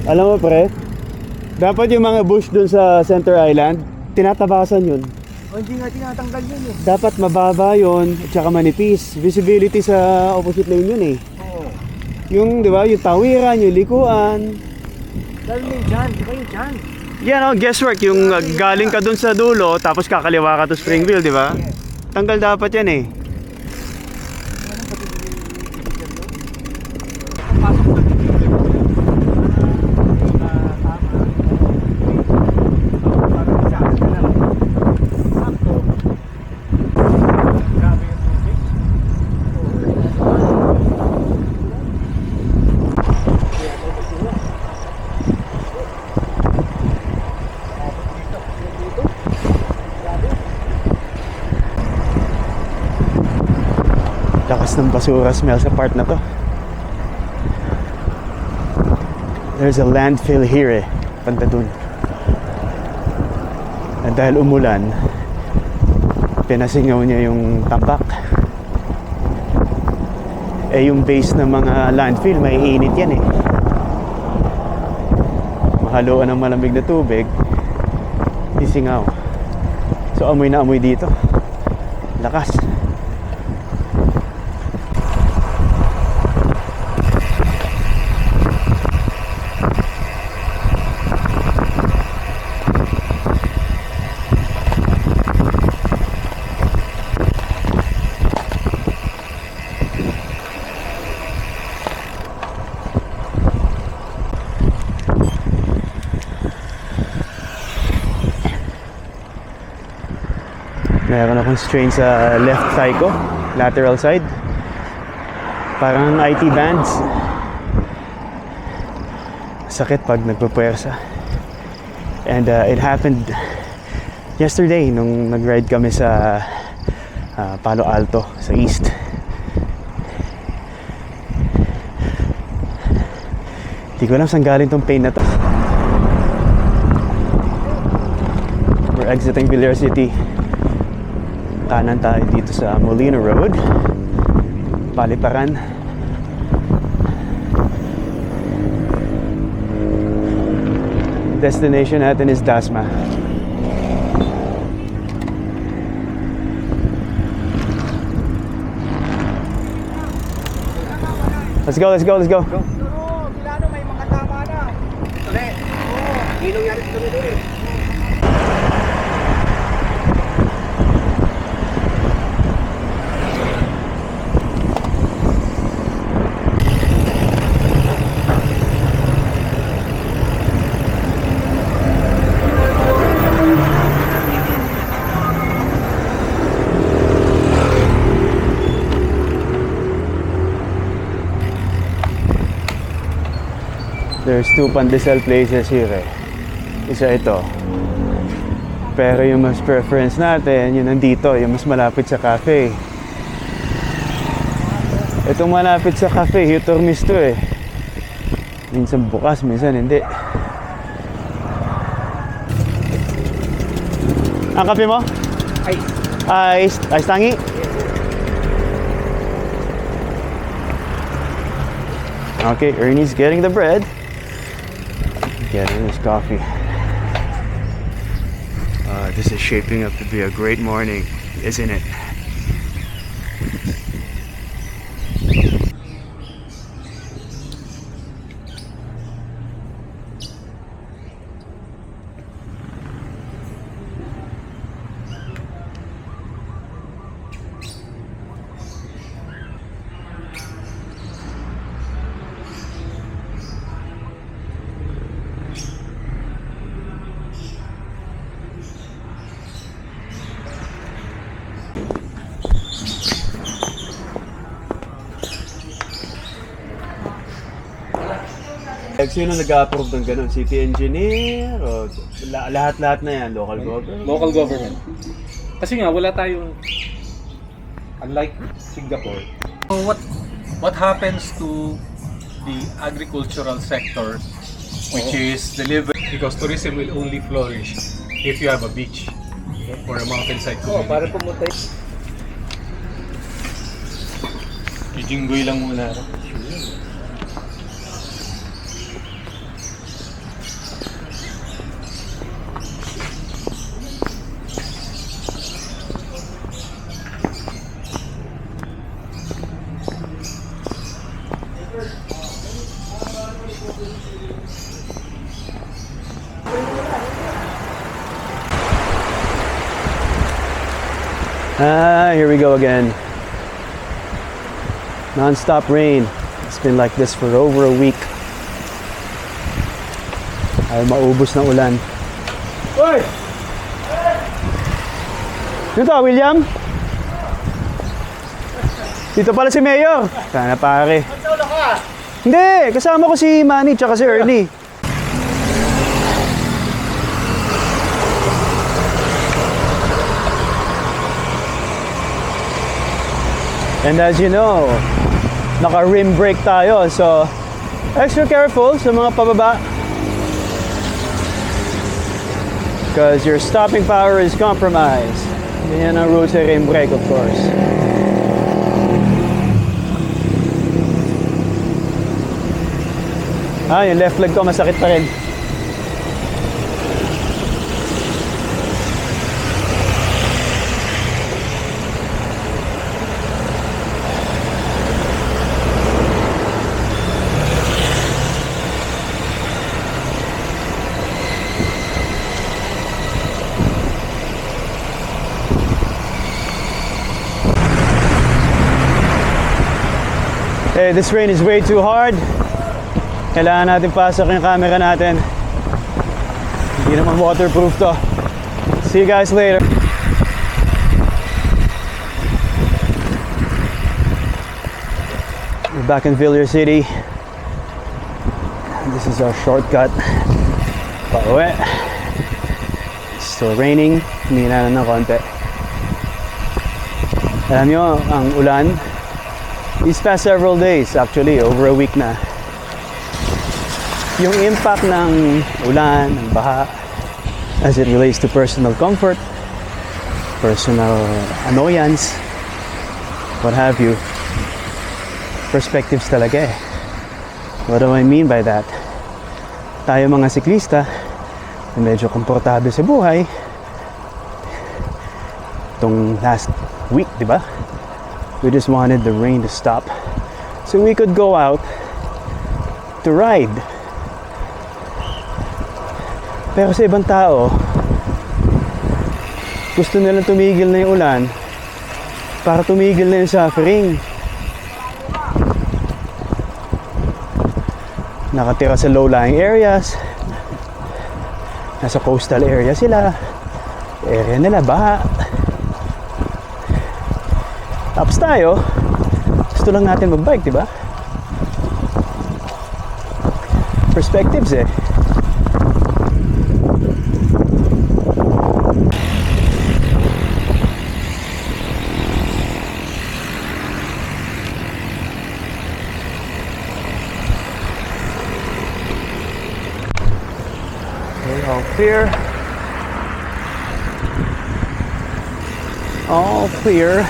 Alam mo pre, dapat yung mga bush dun sa Center Island, tinatabasan yun. O hindi nga tinatanggal yun eh. Dapat mababa yun, at saka manipis. Visibility sa opposite lane yun eh. Oo. Yung, di ba, yung tawiran, yung likuan. Lalo na yung dyan, di ba yung dyan? Yan oh, guesswork, yung galing ka dun sa dulo, tapos kakaliwa ka to Springville, di ba? Tanggal dapat yan eh. Lakas ng basura smell sa part na to. There's a landfill here eh, banda dun. At dahil umulan, pinasingaw niya yung tambak. Eh yung base ng mga landfill, may init yan eh. Mahaluan ng malamig na tubig, sisingaw. So amoy na amoy dito. Lakas. Meron akong strain sa left thigh ko, lateral side. Parang IT bands. Sakit pag nagpupuwersa. And it happened yesterday nung nag-ride kami sa Palo Alto, sa east. Hindi ko alam saan galing tong pain na to. We're exiting Villar City. Kanan tayo dito sa Molino Road, Paliparan. Destination natin is Dasma. Let's go, let's go, let's go. Milano, may mga tama na. Uli. Oo, ilong yan ito nito eh. There's two pandesal places here eh. Isa ito. Pero yung mas preference natin, yun nandito, yung mas malapit sa cafe. Itong malapit sa cafe, hit or miss to eh. Minsan bukas, minsan hindi. Ang kape mo? Ice tangi? Okay, Ernie's getting the bread. Getting his coffee. This is shaping up to be a great morning, isn't it? Sino nag-approve ng ganun? City engineer? O lahat-lahat na yan? Local government? Local government. Kasi nga wala tayong, unlike Singapore. So what happens to the agricultural sector, which is delivered, because tourism will only flourish if you have a beach or a mountainside community. Para pumunta. Jinggoy lang muna. Here we go again. Non-stop rain. It's been like this for over a week. Ay maubos ng ulan. Hoy! Ano to, William? Dito pala si Mayor. Sana pare. Solo ka! Hindi, kasama ko si Manny tsaka si Ernie. And as you know, naka-rim brake tayo. So, extra careful sa mga pababa. Because your stopping power is compromised. Ganyan ang rules sa rim brake, of course. Yung left leg ko masakit pa rin. Hey, this rain is way too hard. Kailangan natin pasok yung camera natin. Hindi naman waterproof to. See you guys later. We're back in Villiers City. This is our shortcut. Pauwi. It's still raining. Humina na ng konti. Alam nyo, ang ulan, these past several days, actually, over a week na, yung impact ng ulan, ng baha, as it relates to personal comfort, personal annoyance, what have you, perspectives talaga eh. What do I mean by that? Tayo mga siklista, na medyo komportable sa buhay, itong last week, di ba? We just wanted the rain to stop so we could go out to ride. Pero sa ibang tao, gusto nilang tumigil na yung ulan para tumigil na yung suffering. Nakatira sa low-lying areas, nasa coastal area sila, area nila baha. Tapos tayo, gusto lang natin mag-bike, diba? Perspectives eh. Okay, all clear. All clear.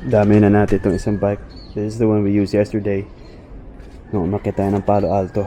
Dami na natin itong isang bike. This is the one we used yesterday nung umakyat tayo ng Palo Alto.